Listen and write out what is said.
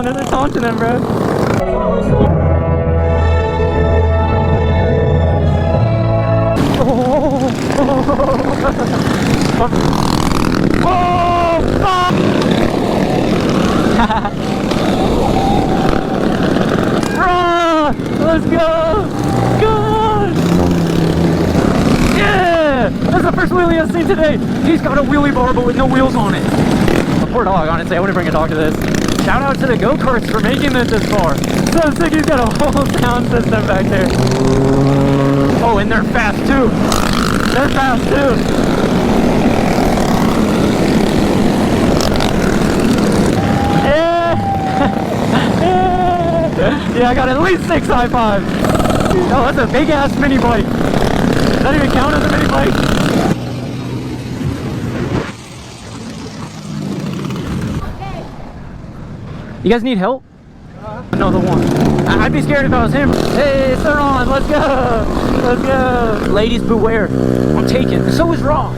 they're taunting him, bro. Oh, fuck! Let's go! Come on! Yeah! That's the first wheelie I've seen today. He's got a wheelie bar but with no wheels on it. A poor dog, honestly. I wouldn't bring a dog to this. Shout out to the go-karts for making it this far. So sick, he's got a whole sound system back there. Oh, and they're fast too. They're fast too. Yeah, I got at least 6 high fives. Oh, that's a big ass mini bike. Does that even count as a mini bike? You guys need help? Another one. I'd be scared if I was him. Hey, they're on. Let's go. Let's go. Ladies beware. I'm taken. So is Raw.